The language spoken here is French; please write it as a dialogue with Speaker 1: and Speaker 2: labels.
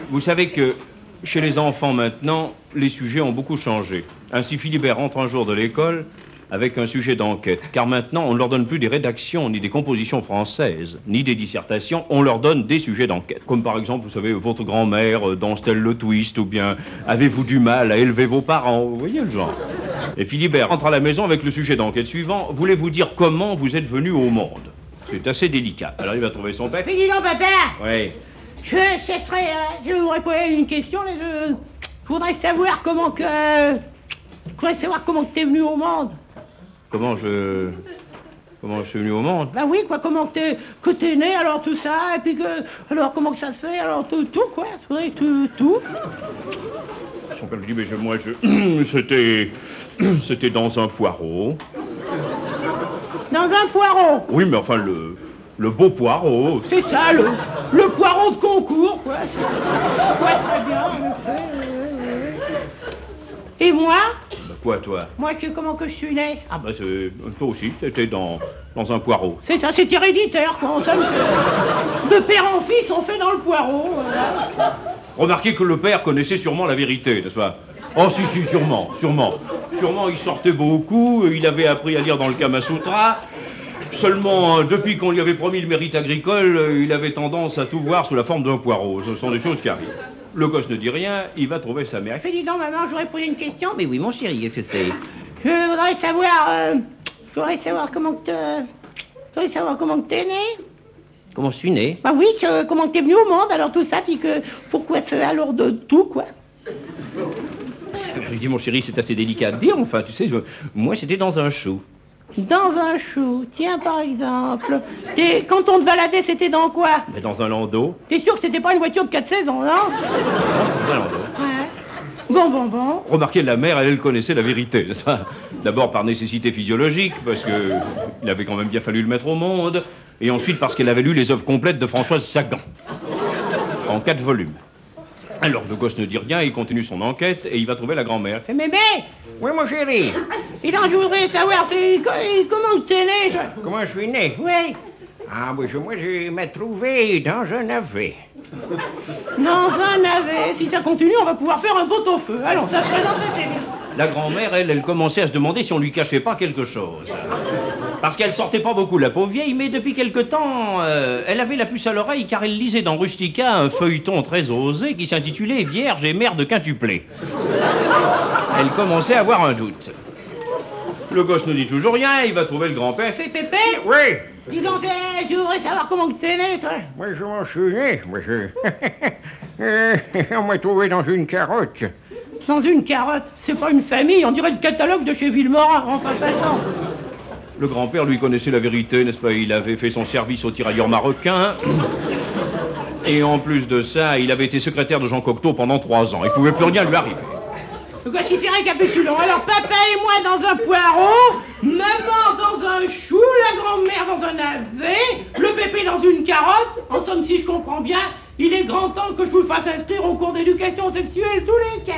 Speaker 1: Vous savez que chez les enfants maintenant, les sujets ont beaucoup changé. Ainsi, Philibert rentre un jour de l'école avec un sujet d'enquête. Car maintenant, on ne leur donne plus des rédactions, ni des compositions françaises, ni des dissertations. On leur donne des sujets d'enquête. Comme par exemple, vous savez, votre grand-mère danse-t-elle le twist, ou bien avez-vous du mal à élever vos parents? Vous voyez le genre. Et Philibert rentre à la maison avec le sujet d'enquête suivant. Voulez-vous dire comment vous êtes venu au monde? C'est assez délicat. Alors il va trouver son père.
Speaker 2: Mais dis donc, papa!
Speaker 1: Oui.
Speaker 2: Je voudrais poser une question, là, je voudrais savoir comment que... Je voudrais savoir comment que t'es venu au monde.
Speaker 1: Comment je suis venu au monde?
Speaker 2: Ben oui, quoi, comment que t'es né, alors tout ça, et puis que... Alors, comment que ça se fait, alors tout, quoi, je voudrais tout.
Speaker 1: Son père lui dit, mais c'était dans un poireau.
Speaker 2: Dans un poireau?
Speaker 1: Oui, mais enfin, le beau poireau.
Speaker 2: C'est ça, le poireau de concours, quoi. Ouais, très bien, en effet. Et moi?
Speaker 1: Bah, quoi, toi?
Speaker 2: Moi, comment que je suis né?
Speaker 1: Ah, bah, toi aussi, c'était dans un poireau.
Speaker 2: C'est ça, c'est héréditaire, quoi. De père en fils, on fait dans le poireau. Voilà.
Speaker 1: Remarquez que le père connaissait sûrement la vérité, n'est-ce pas? Oh, si, sûrement. Sûrement, il sortait beaucoup, il avait appris à lire dans le Kama Sutra. Seulement, depuis qu'on lui avait promis le mérite agricole, il avait tendance à tout voir sous la forme d'un poireau. Ce sont des choses qui arrivent. Le gosse ne dit rien, il va trouver sa mère.
Speaker 2: Fais, dis donc, maman, j'aurais posé une question.
Speaker 3: Mais oui, mon chéri, qu'est-ce que c'est?
Speaker 2: Je voudrais savoir comment que t'es né.
Speaker 3: Comment je suis né?
Speaker 2: Bah oui, comment que t'es venu au monde, alors tout ça, puis que pourquoi c'est alors de tout, quoi.
Speaker 1: Je dis, mon chéri, c'est assez délicat à dire, enfin, tu sais, moi, j'étais dans un chou.
Speaker 2: Dans un chou, tiens, par exemple. Quand on te baladait, c'était dans quoi?
Speaker 1: Mais dans un landau.
Speaker 2: T'es sûr que c'était pas une voiture de 4 saisons, non?
Speaker 1: Non, c'était un landau.
Speaker 2: Ouais. Bon.
Speaker 1: Remarquez, la mère, elle connaissait la vérité, n'est-ce pas? D'abord par nécessité physiologique, parce que il avait quand même bien fallu le mettre au monde, et ensuite parce qu'elle avait lu les œuvres complètes de Françoise Sagan, en 4 volumes. Alors, le gosse ne dit rien, il continue son enquête, et il va trouver la grand-mère.
Speaker 2: Fait, mémé!
Speaker 3: Oui, mon chéri.
Speaker 2: Et donc, je voudrais savoir, comment t'es né, toi?
Speaker 3: Comment je suis né?
Speaker 2: Oui.
Speaker 3: Ah, oui, moi, je m'ai trouvé dans un navet.
Speaker 2: Dans un navet. Si ça continue, on va pouvoir faire un pot-au-feu. Allons, ça se présente assez bien.
Speaker 1: La grand-mère, elle commençait à se demander si on lui cachait pas quelque chose. Parce qu'elle sortait pas beaucoup, la pauvre vieille, mais depuis quelque temps, elle avait la puce à l'oreille car elle lisait dans Rustica un feuilleton très osé qui s'intitulait « Vierge et mère de quintuplé ». Elle commençait à avoir un doute. Le gosse ne dit toujours rien, il va trouver le grand-père.
Speaker 2: Fait, Pépé?
Speaker 3: Oui.
Speaker 2: Dis donc, je voudrais savoir comment que t'es né, toi.
Speaker 3: Moi, je m'en suis né. On m'a trouvé dans une carotte.
Speaker 2: Dans une carotte? C'est pas une famille, on dirait le catalogue de chez Villemorin, en passant.
Speaker 1: Le grand-père, lui, connaissait la vérité, n'est-ce pas? Il avait fait son service aux tirailleurs marocains. Et en plus de ça, il avait été secrétaire de Jean Cocteau pendant 3 ans. Il pouvait plus rien lui arriver.
Speaker 2: Le gars qui fait récapitulons. Alors, papa et moi dans un poireau, maman dans un chou, la grand-mère dans un navet, le pépé dans une carotte. En somme, si je comprends bien, il est grand temps que je vous fasse inscrire au cours d'éducation sexuelle tous les 4.